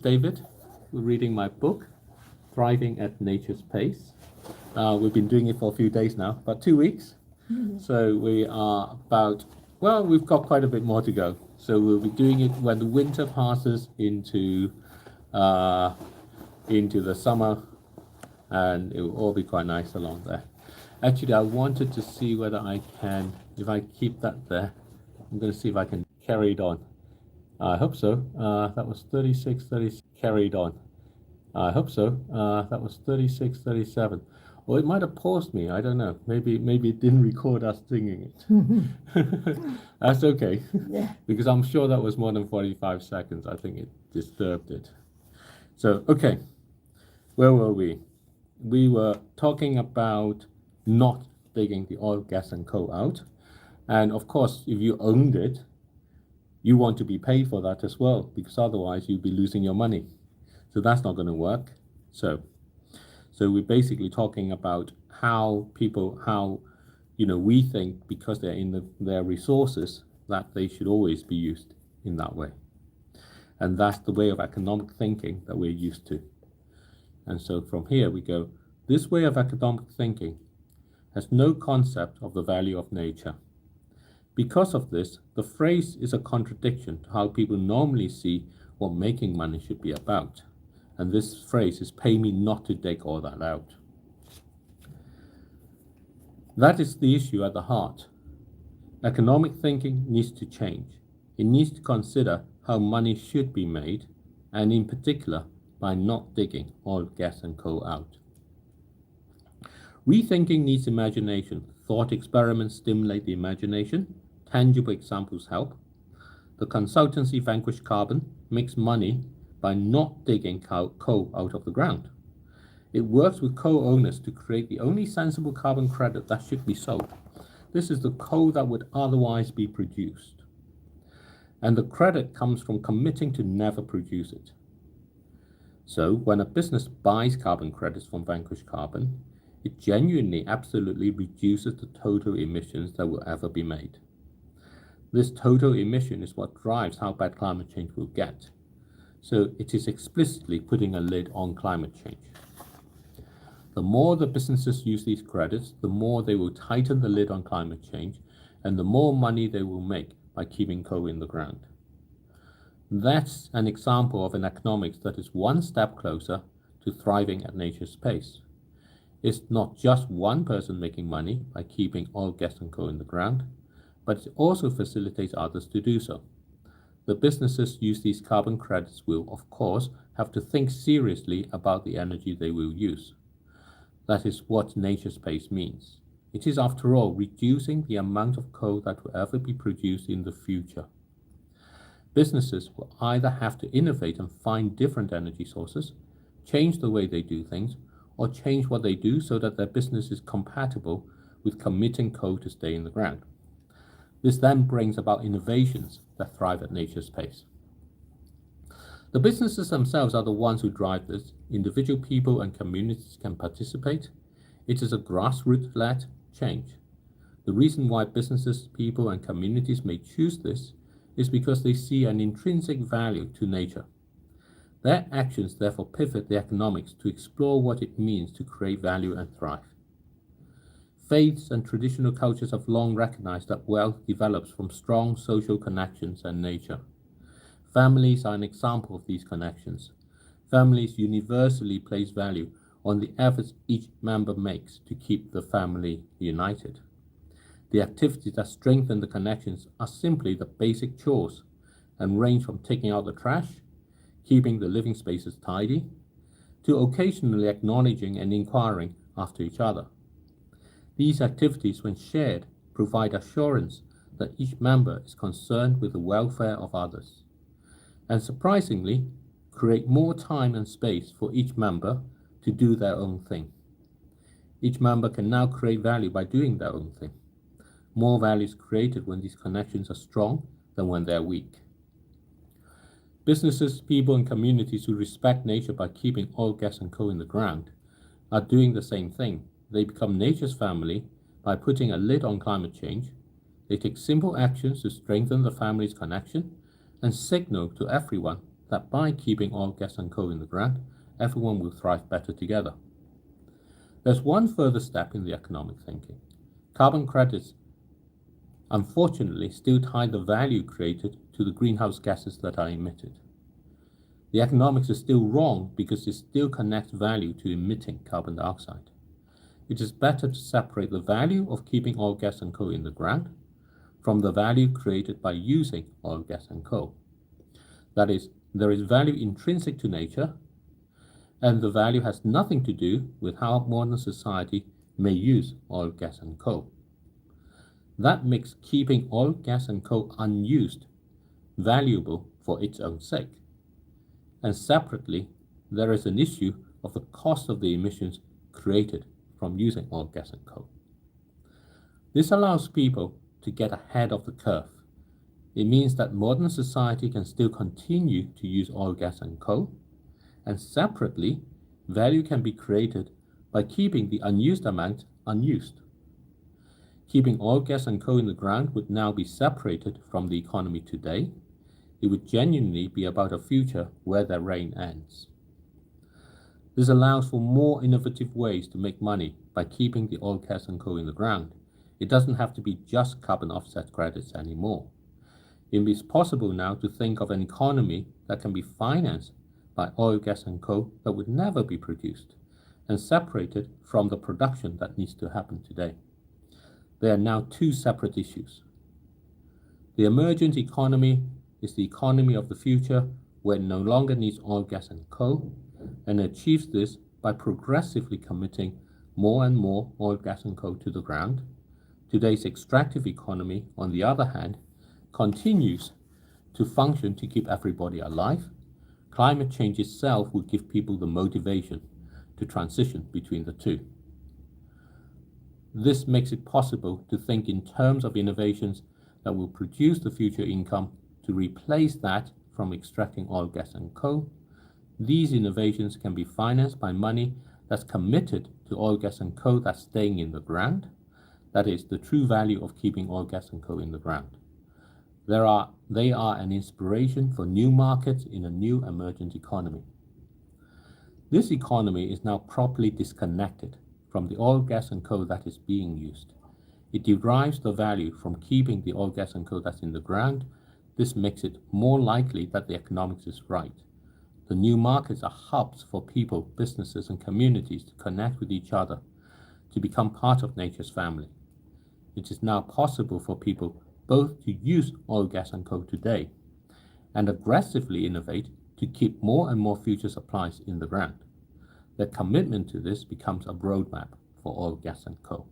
David. We're reading my book, Thriving at Nature's Pace. We've been doing it for a few days now, about 2 weeks. So we are we've got quite a bit more to go. So we'll be doing it when the winter passes into the summer, and it will all be quite nice along there. Actually, I wanted to see whether I can, if I keep that there, I'm going to see if I can carry it on. I hope so. That was 36, carried on. I hope so. That was 36, 37. Or it might have paused me. I don't know. Maybe it didn't record us singing it. That's okay. Yeah. Because I'm sure that was more than 45 seconds. I think it disturbed it. So, okay. Where were we? We were talking about not taking the oil, gas, and coal out. And of course, if you owned it, you want to be paid for that as well, because otherwise you'll be losing your money. So that's not going to work. So we're basically talking about how we think because they're in their resources that they should always be used in that way. And that's the way of economic thinking that we're used to. And so from here we go, this way of economic thinking has no concept of the value of nature. Because of this, the phrase is a contradiction to how people normally see what making money should be about. And this phrase is pay me not to dig all that out. That is the issue at the heart. Economic thinking needs to change. It needs to consider how money should be made, and in particular, by not digging oil, gas, and coal out. Rethinking needs imagination. Thought experiments stimulate the imagination. Tangible examples help. The consultancy Vanquish Carbon makes money by not digging coal out of the ground. It works with coal owners to create the only sensible carbon credit that should be sold. This is the coal that would otherwise be produced. And the credit comes from committing to never produce it. So when a business buys carbon credits from Vanquish Carbon, it genuinely, absolutely reduces the total emissions that will ever be made. This total emission is what drives how bad climate change will get. So it is explicitly putting a lid on climate change. The more the businesses use these credits, the more they will tighten the lid on climate change, and the more money they will make by keeping coal in the ground. That's an example of an economics that is one step closer to thriving at nature's pace. It's not just one person making money by keeping oil, gas, and coal in the ground, but it also facilitates others to do so. The businesses use these carbon credits will, of course, have to think seriously about the energy they will use. That is what nature's pace means. It is, after all, reducing the amount of coal that will ever be produced in the future. Businesses will either have to innovate and find different energy sources, change the way they do things, or change what they do so that their business is compatible with committing coal to stay in the ground. This then brings about innovations that thrive at nature's pace. The businesses themselves are the ones who drive this. Individual people and communities can participate. It is a grassroots-led change. The reason why businesses, people, and communities may choose this is because they see an intrinsic value to nature. Their actions therefore pivot the economics to explore what it means to create value and thrive. Faiths and traditional cultures have long recognized that wealth develops from strong social connections and nature. Families are an example of these connections. Families universally place value on the efforts each member makes to keep the family united. The activities that strengthen the connections are simply the basic chores and range from taking out the trash, keeping the living spaces tidy, to occasionally acknowledging and inquiring after each other. These activities, when shared, provide assurance that each member is concerned with the welfare of others, and surprisingly, create more time and space for each member to do their own thing. Each member can now create value by doing their own thing. More value is created when these connections are strong than when they're weak. Businesses, people, and communities who respect nature by keeping oil, gas, and coal in the ground are doing the same thing. They become nature's family by putting a lid on climate change. They take simple actions to strengthen the family's connection and signal to everyone that by keeping oil, gas, and coal in the ground, everyone will thrive better together. There's one further step in the economic thinking. Carbon credits, unfortunately, still tie the value created to the greenhouse gases that are emitted. The economics is still wrong because it still connects value to emitting carbon dioxide. It is better to separate the value of keeping oil, gas, and coal in the ground from the value created by using oil, gas, and coal. That is, there is value intrinsic to nature, and the value has nothing to do with how modern society may use oil, gas, and coal. That makes keeping oil, gas, and coal unused valuable for its own sake. And separately, there is an issue of the cost of the emissions created from using oil, gas, and coal. This allows people to get ahead of the curve. It means that modern society can still continue to use oil, gas, and coal, and separately, value can be created by keeping the unused amount unused. Keeping oil, gas, and coal in the ground would now be separated from the economy today. It would genuinely be about a future where their reign ends. This allows for more innovative ways to make money by keeping the oil, gas, and coal in the ground. It doesn't have to be just carbon offset credits anymore. It is possible now to think of an economy that can be financed by oil, gas, and coal that would never be produced and separated from the production that needs to happen today. They are now two separate issues. The emergent economy is the economy of the future where it no longer needs oil, gas, and coal, and achieves this by progressively committing more and more oil, gas, and coal to the ground. Today's extractive economy, on the other hand, continues to function to keep everybody alive. Climate change itself will give people the motivation to transition between the two. This makes it possible to think in terms of innovations that will produce the future income to replace that from extracting oil, gas, and coal. These innovations can be financed by money that's committed to oil, gas, and coal that's staying in the ground. That is, the true value of keeping oil, gas, and coal in the ground. They are an inspiration for new markets in a new emergent economy. This economy is now properly disconnected from the oil, gas, and coal that is being used. It derives the value from keeping the oil, gas, and coal that's in the ground. This makes it more likely that the economics is right. The new markets are hubs for people, businesses, and communities to connect with each other, to become part of nature's family. It is now possible for people both to use oil, gas, and coal today and aggressively innovate to keep more and more future supplies in the ground. Their commitment to this becomes a roadmap for oil, gas, and coal.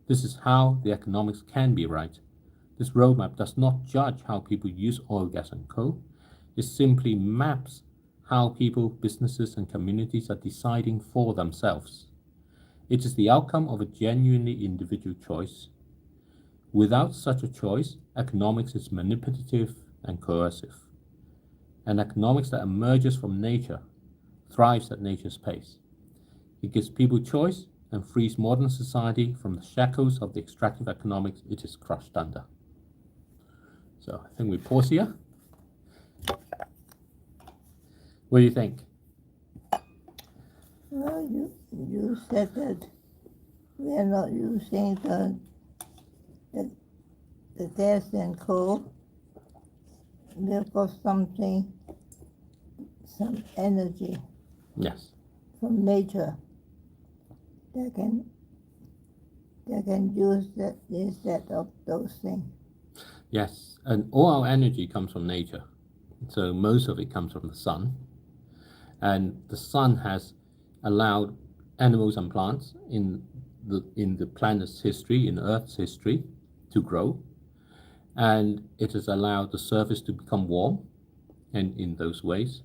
This is how the economics can be right. This roadmap does not judge how people use oil, gas, and coal. It simply maps how people, businesses, and communities are deciding for themselves. It is the outcome of a genuinely individual choice. Without such a choice, economics is manipulative and coercive. An economics that emerges from nature thrives at nature's pace. It gives people choice and frees modern society from the shackles of the extractive economics it is crushed under. So I think we pause here. What do you think? Well, you said that we are not using the gas and coal. We've got some energy Yes. from nature that can use that instead of those things. Yes, and all our energy comes from nature. So most of it comes from the sun. And the sun has allowed animals and plants in the planet's history, in Earth's history, to grow. And it has allowed the surface to become warm, and in those ways.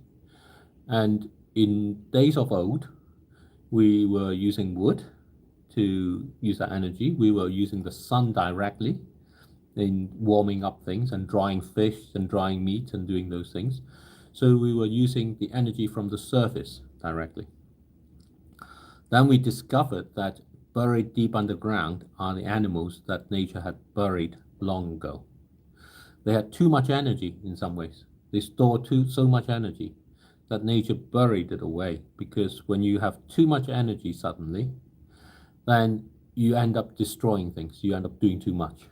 And in days of old, we were using wood to use that energy. We were using the sun directly in warming up things and drying fish and drying meat and doing those things. So we were using the energy from the surface directly. Then we discovered that buried deep underground are the animals that nature had buried long ago. They had too much energy in some ways. They store so much energy that nature buried it away, because when you have too much energy suddenly, then you end up destroying things. You end up doing too much.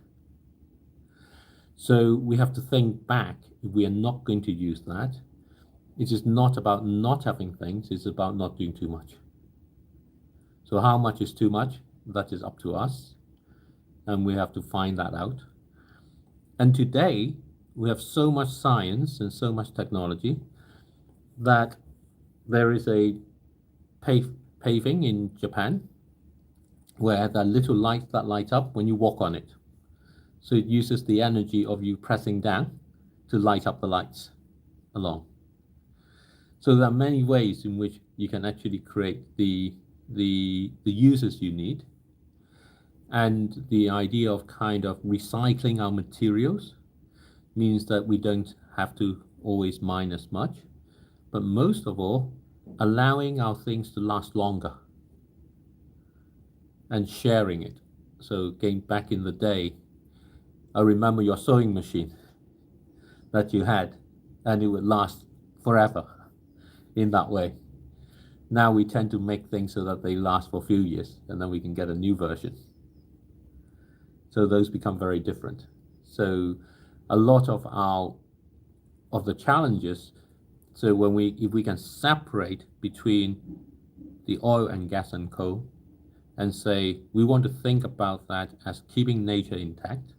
So we have to think back. If we are not going to use that, it is not about not having things, it's about not doing too much. So how much is too much? That is up to us, and we have to find that out. And today, we have so much science and so much technology that there is a paving in Japan where there are little lights that light up when you walk on it. So it uses the energy of you pressing down to light up the lights along. So there are many ways in which you can actually create the uses you need. And the idea of kind of recycling our materials means that we don't have to always mine as much, but most of all, allowing our things to last longer and sharing it. So again, back in the day, I remember your sewing machine that you had, and it would last forever in that way. Now we tend to make things so that they last for a few years, and then we can get a new version. So those become very different. So a lot of the challenges, so if we can separate between the oil and gas and coal and say we want to think about that as keeping nature intact,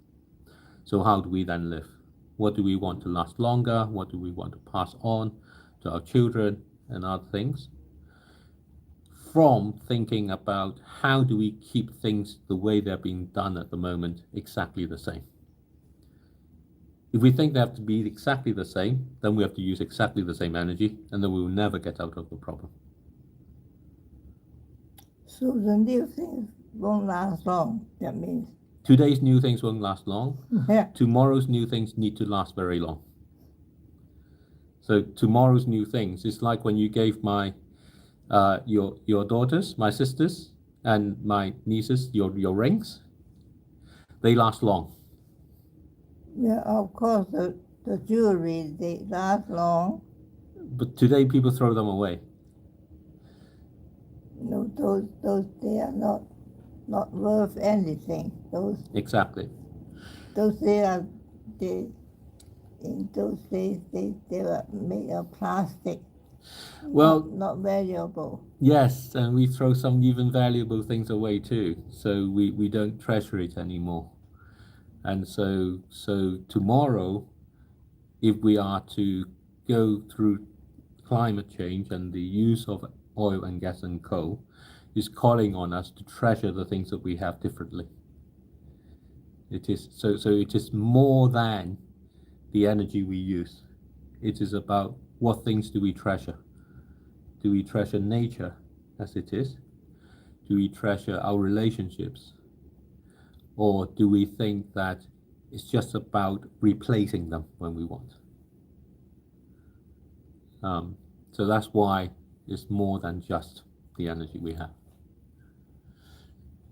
so how do we then live? What do we want to last longer? What do we want to pass on to our children and other things? From thinking about how do we keep things the way they're being done at the moment exactly the same. If we think they have to be exactly the same, then we have to use exactly the same energy, and then we will never get out of the problem. So the new things won't last long, that means. Today's new things won't last long. Yeah. Tomorrow's new things need to last very long. So tomorrow's new things is like when you gave your daughters, my sisters, and my nieces your rings. They last long. Yeah, of course, the jewelry, they last long. But today people throw them away. No, those they are not worth anything. Exactly. In those days they were made of plastic. Well, not valuable. Yes, and we throw some even valuable things away too. So we don't treasure it anymore. And so tomorrow, if we are to go through climate change and the use of oil and gas and coal, is calling on us to treasure the things that we have differently. It is so it is more than the energy we use. It is about what things do we treasure. Do we treasure nature as it is? Do we treasure our relationships? Or do we think that it's just about replacing them when we want? So that's why it's more than just the energy we have.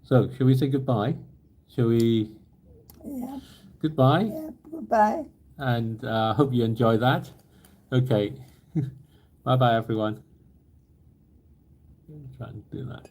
So, shall we say goodbye? Shall we? Yeah. Goodbye. Yeah, goodbye. And hope you enjoy that. Okay. Bye-bye, everyone. Try and do that.